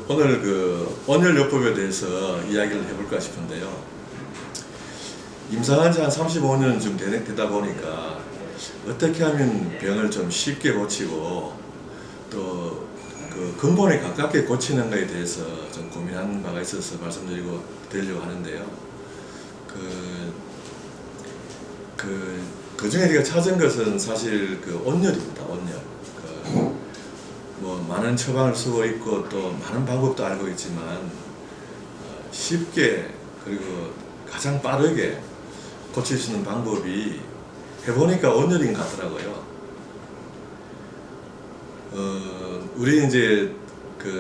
오늘 온열요법에 대해서 이야기를 해볼까 싶은데요. 임상한 지 한 35년쯤 되다 보니까 어떻게 하면 병을 좀 쉽게 고치고 또 그 근본에 가깝게 고치는가에 대해서 좀 고민한 바가 있어서 드리려고 하는데요. 그 중에 제가 찾은 것은 사실 온열입니다. 온열. 뭐 많은 처방을 쓰고 있고 또 많은 방법도 알고 있지만 쉽게 그리고 가장 빠르게 고칠 수 있는 방법이 해보니까 온열인 것 같더라고요. 우리 이제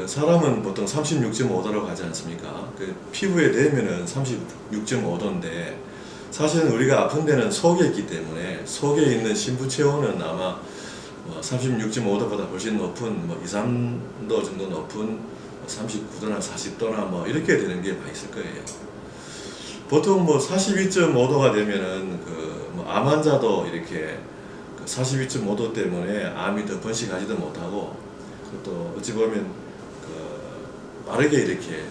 사람은 보통 36.5도라고 하지 않습니까? 피부에 대면은 36.5도인데 사실은 우리가 아픈 데는 속에 있기 때문에 속에 있는 심부체온은 아마 36.5도보다 훨씬 높은 2, 3도 정도 높은 39도나 40도나 이렇게 되는 게 많이 있을 거예요. 보통 42.5도가 되면은 암 환자도 이렇게 42.5도 때문에 암이 더 번식하지도 못하고 또 어찌 보면 빠르게 이렇게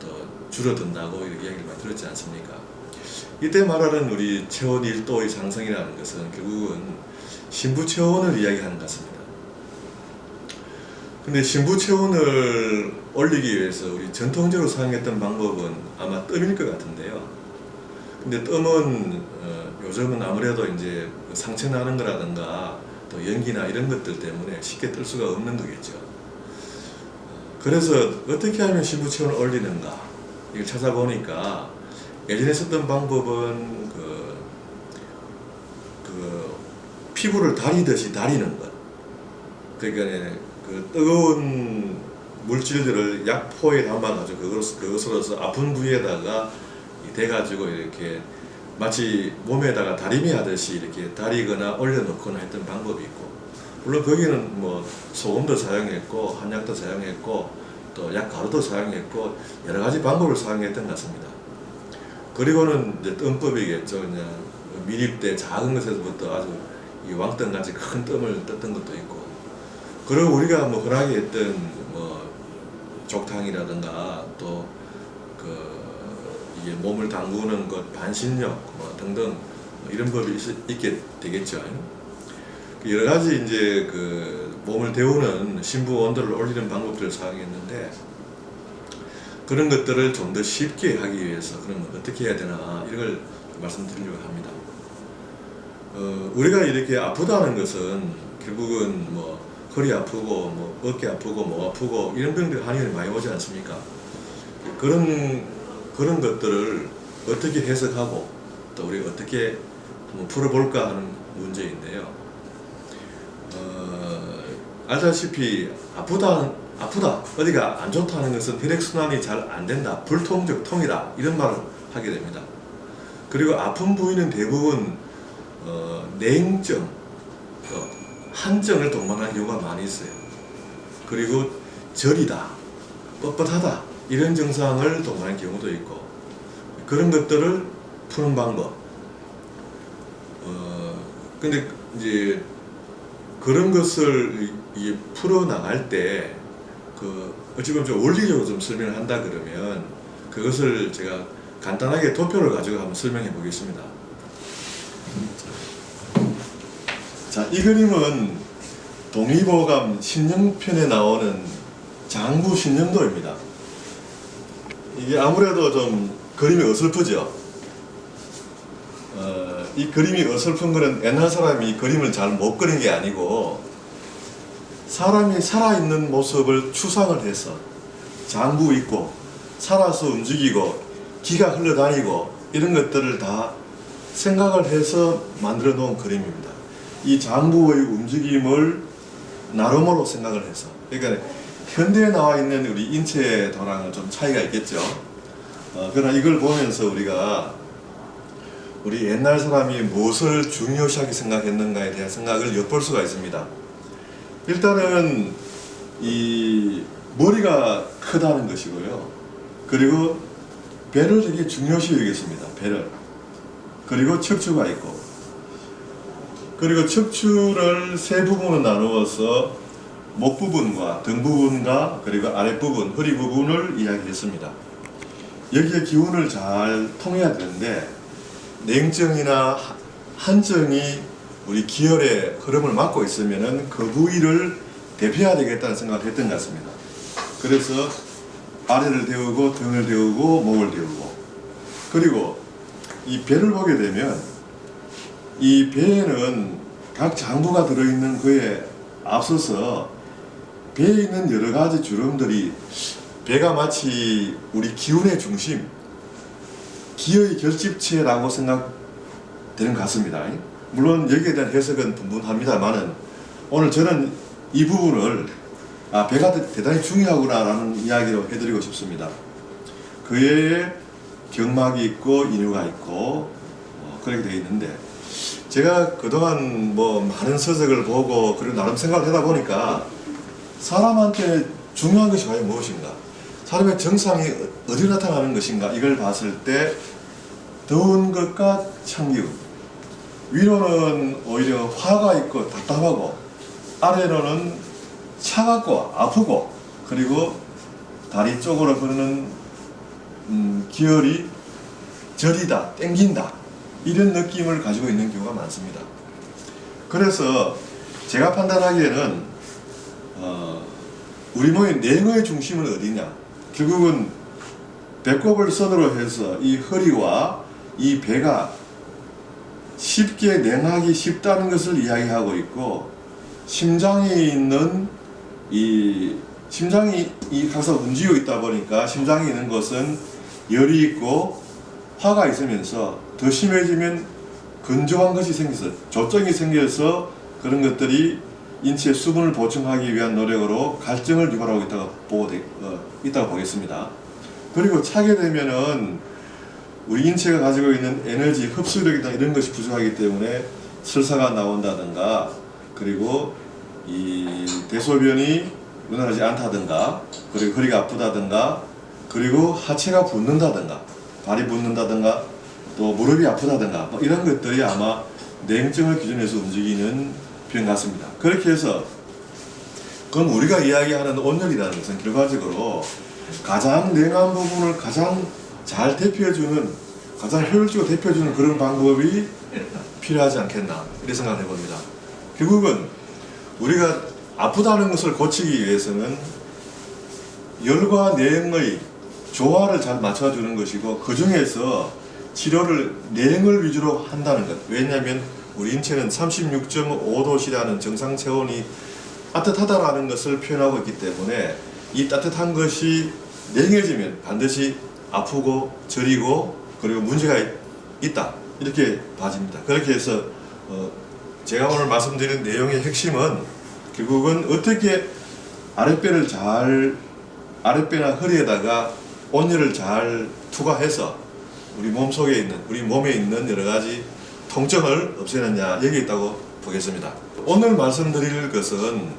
더 줄어든다고 이렇게 이야기를 많이 들었지 않습니까? 이때 말하는 우리 체온 1도의 상승이라는 것은 결국은 심부체온을 이야기하는 것 같습니다. 근데 심부체온을 올리기 위해서 우리 전통적으로 사용했던 방법은 아마 뜸일 것 같은데요. 근데 뜸은 요즘은 아무래도 이제 상처 나는 거라든가 또 연기나 이런 것들 때문에 쉽게 뜰 수가 없는 거겠죠. 그래서 어떻게 하면 심부체온을 올리는가 이걸 찾아보니까 예전에 썼던 방법은 피부를 다리듯이 다리는 것. 그러니까 뜨거운 물질들을 약포에 담아가지고 그것으로서 아픈 부위에다가 대가지고 이렇게 마치 몸에다가 다리미 하듯이 이렇게 다리거나 올려놓거나 했던 방법이 있고, 물론 거기는 소금도 사용했고 한약도 사용했고 또 약가루도 사용했고 여러 가지 방법을 사용했던 것 같습니다. 그리고는 이제 뜸법이겠죠. 그냥 미립대 작은 것에서부터 아주 왕뜸같이 큰 뜸을 떴던 것도 있고, 그리고 우리가 흔하게 했던 족탕이라든가 또 이게 몸을 담그는 것 반신욕 등등 이런 법이 있게 되겠죠. 여러 가지 이제 몸을 데우는 심부 온도를 올리는 방법들을 사용했는데, 그런 것들을 좀 더 쉽게 하기 위해서 그러면 어떻게 해야 되나 이런 걸 말씀드리려고 합니다. 우리가 이렇게 아프다는 것은 결국은 허리 아프고 어깨 아프고 목 아프고 이런 병들 한의원에 많이 오지 않습니까? 그런 것들을 어떻게 해석하고 또 우리가 어떻게 한번 풀어볼까 하는 문제인데요. 알다시피 아프다 어디가 안 좋다는 것은 혈액순환이 잘 안 된다, 불통적 통이다 이런 말을 하게 됩니다. 그리고 아픈 부위는 대부분 냉증, 한증을 동반하는 경우가 많이 있어요. 그리고 저리다, 뻣뻣하다 이런 증상을 동반하는 경우도 있고, 그런 것들을 푸는 방법. 근데 이제 그런 것을 풀어 나갈 때 어찌 보면 좀 원리적으로 좀 설명을 한다 그러면 그것을 제가 간단하게 도표를 가지고 한번 설명해 보겠습니다. 자, 이 그림은 동의보감 신영편에 나오는 장부 신영도입니다. 이게 아무래도 좀 그림이 어설프죠. 이 그림이 어설픈 거는 옛날 사람이 그림을 잘 못 그린 게 아니고 사람이 살아있는 모습을 추상을 해서 장부 있고 살아서 움직이고 기가 흘러다니고 이런 것들을 다 생각을 해서 만들어 놓은 그림입니다. 이 장부의 움직임을 나름으로 생각을 해서, 그러니까 현대에 나와 있는 우리 인체도랑은 좀 차이가 있겠죠. 그러나 이걸 보면서 우리 옛날 사람이 무엇을 중요시하게 생각했는가에 대한 생각을 엿볼 수가 있습니다. 일단은 이 머리가 크다는 것이고요. 그리고 배를 되게 중요시 여겼습니다. 배를. 그리고 척추가 있고, 그리고 척추를 세 부분으로 나누어서 목 부분과 등 부분과 그리고 아랫부분, 허리 부분을 이야기했습니다. 여기에 기운을 잘 통해야 되는데 냉정이나 한정이 우리 기혈의 흐름을 막고 있으면은 그 부위를 대표해야 되겠다는 생각을 했던 것 같습니다. 그래서 아래를 데우고 등을 데우고 목을 데우고, 그리고 이 배를 보게 되면 이 배에는 각 장부가 들어있는 그에 앞서서 배에 있는 여러 가지 주름들이, 배가 마치 우리 기운의 중심, 기의 결집체라고 생각되는 것 같습니다. 물론 여기에 대한 해석은 분분합니다만은 오늘 저는 이 부분을 배가 대단히 중요하구나 라는 이야기로 해드리고 싶습니다. 그에 경막이 있고 인후가 있고 그렇게 되어 있는데, 제가 그동안 뭐 많은 서적을 보고 그리고 나름 생각을 하다 보니까 사람한테 중요한 것이 과연 무엇인가, 사람의 정상이 어디로 나타나는 것인가, 이걸 봤을 때 더운 것과 찬 기운, 위로는 오히려 화가 있고 답답하고 아래로는 차갑고 아프고, 그리고 다리 쪽으로 흐르는 기혈이 저리다, 땡긴다, 이런 느낌을 가지고 있는 경우가 많습니다. 그래서 제가 판단하기에는 우리 몸의 냉의 중심은 어디냐, 결국은 배꼽을 선으로 해서 이 허리와 이 배가 쉽게 냉하기 쉽다는 것을 이야기하고 있고, 심장에 있는 심장이 항상 움직이고 있다 보니까 심장에 있는 것은 열이 있고 화가 있으면서 더 심해지면 건조한 것이 생겨서, 조증이 생겨서 그런 것들이 인체의 수분을 보충하기 위한 노력으로 갈증을 유발하고 있다고 보겠습니다. 그리고 차게 되면은 우리 인체가 가지고 있는 에너지, 흡수력이나 이런 것이 부족하기 때문에 설사가 나온다든가, 그리고 이 대소변이 원활하지 않다든가, 그리고 허리가 아프다든가, 그리고 하체가 붓는다든가, 발이 붓는다든가, 또 무릎이 아프다든가, 뭐 이런 것들이 아마 냉증을 기준해서 움직이는 병 같습니다. 그렇게 해서 그럼 우리가 이야기하는 온열이라는 것은 결과적으로 가장 냉한 부분을 가장 잘 대표해주는, 가장 효율적으로 대표해주는 그런 방법이 필요하지 않겠나, 이렇게 생각을 해봅니다. 결국은 우리가 아프다는 것을 고치기 위해서는 열과 냉의 조화를 잘 맞춰주는 것이고, 그 중에서 치료를 냉을 위주로 한다는 것. 왜냐하면 우리 인체는 36.5도씨라는 정상 체온이 따뜻하다라는 것을 표현하고 있기 때문에 이 따뜻한 것이 냉해지면 반드시 아프고 저리고 그리고 문제가 있다, 이렇게 봐집니다. 그렇게 해서 제가 오늘 말씀드린 내용의 핵심은 결국은 어떻게 아랫배나 허리에다가 온열을 잘 투과해서 우리 몸속에 있는, 우리 몸에 있는 여러 가지 통증을 없애느냐, 여기 있다고 보겠습니다. 오늘 말씀드릴 것은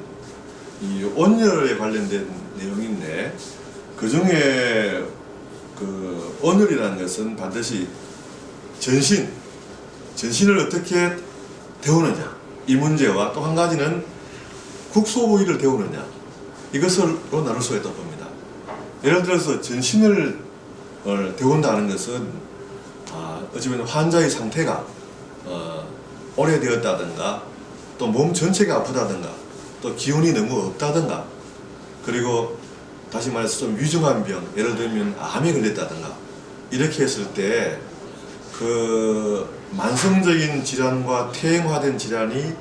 이 온열에 관련된 내용인데, 그 중에 그 온열이라는 것은 반드시 전신을 어떻게 데우느냐, 이 문제와 또 한 가지는 국소 부위를 데우느냐, 이것으로 나눌 수가 있다고 봅니다. 예를 들어서 전신을 데운다는 것은 어찌보면 환자의 상태가 오래되었다든가, 또 몸 전체가 아프다든가, 또 기운이 너무 없다든가, 그리고 다시 말해서 좀 위중한 병, 예를 들면 암에 걸렸다든가, 이렇게 했을 때 그 만성적인 질환과 퇴행화된 질환이,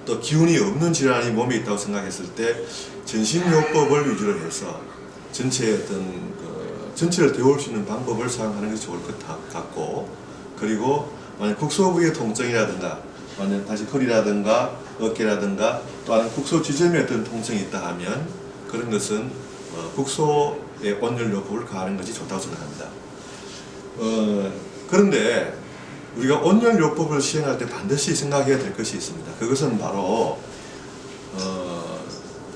또 기운이 없는 질환이 몸에 있다고 생각했을 때 전신요법을 위주로 해서 전체의 전체를 데울 수 있는 방법을 사용하는 것이 좋을 것 같고, 그리고 만약 국소 부위의 통증이라든가, 만약 다시 허리라든가 어깨라든가 또 다른 국소 지점에 어떤 통증이 있다 하면 그런 것은 국소의 온열요법을 가하는 것이 좋다고 생각합니다. 그런데 우리가 온열요법을 시행할 때 반드시 생각해야 될 것이 있습니다. 그것은 바로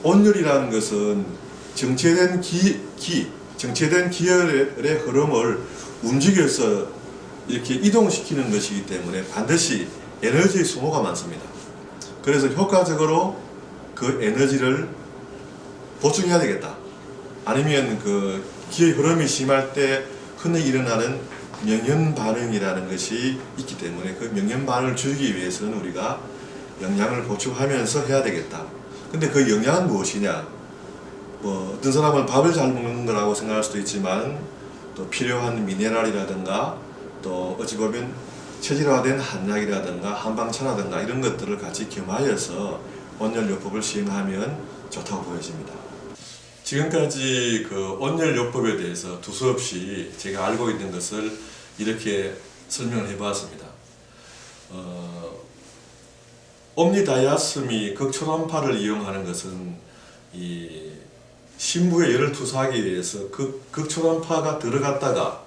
온열이라는 것은 정체된 정체된 기혈의 흐름을 움직여서 이렇게 이동시키는 것이기 때문에 반드시 에너지의 소모가 많습니다. 그래서 효과적으로 그 에너지를 보충해야 되겠다. 아니면 그 기의 흐름이 심할 때 흔히 일어나는 명현 반응이라는 것이 있기 때문에 그 명현 반응을 줄이기 위해서는 우리가 영양을 보충하면서 해야 되겠다. 근데 그 영양은 무엇이냐? 뭐 어떤 사람은 밥을 잘 먹는 거라고 생각할 수도 있지만 또 필요한 미네랄이라든가 또 어찌 보면 체질화된 한약이라든가 한방차라든가 이런 것들을 같이 겸하여서 온열요법을 시행하면 좋다고 보여집니다. 지금까지 그 온열요법에 대해서 두서없이 제가 알고 있는 것을 이렇게 설명을 해보았습니다. 옴니다이아스미 극초단파를 이용하는 것은 이 신부의 열을 투사하기 위해서 극초단파가 들어갔다가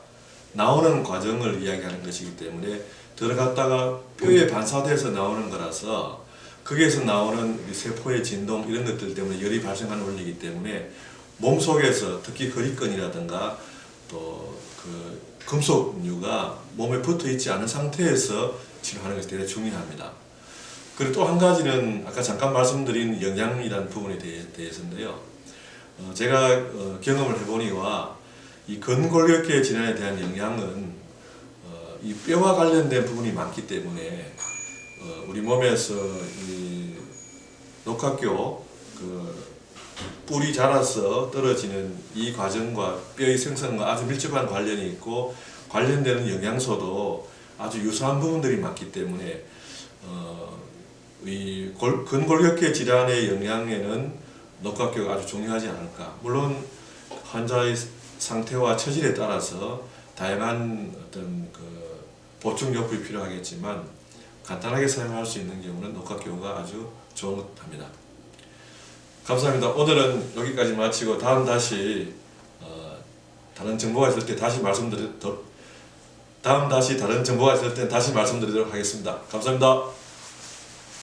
나오는 과정을 이야기하는 것이기 때문에 들어갔다가 뼈에 반사돼서 나오는 거라서 거기에서 나오는 우리 세포의 진동 이런 것들 때문에 열이 발생하는 원리이기 때문에 몸속에서 특히 거리건이라든가 또 그 금속류가 몸에 붙어 있지 않은 상태에서 치료하는 것이 대단히 중요합니다. 그리고 또 한 가지는 아까 잠깐 말씀드린 영양이라는 부분에 대해서인데요. 제가 경험을 해보니와 이 근골격계 질환에 대한 영양은 이 뼈와 관련된 부분이 많기 때문에 우리 몸에서 이 녹각교 그 뿔이 자라서 떨어지는 이 과정과 뼈의 생성과 아주 밀접한 관련이 있고 관련되는 영양소도 아주 유사한 부분들이 많기 때문에 이 근골격계 질환의 영양에는 녹각교가 아주 중요하지 않을까. 물론 환자의 상태와 체질에 따라서 다양한 어떤 그 보충요법이 필요하겠지만 간단하게 사용할 수 있는 경우는 녹각교가 아주 좋은 것 합니다. 감사합니다. 오늘은 여기까지 마치고 다음 다시 다른 정보가 있을 때 다시 말씀드리도록 하겠습니다. 감사합니다.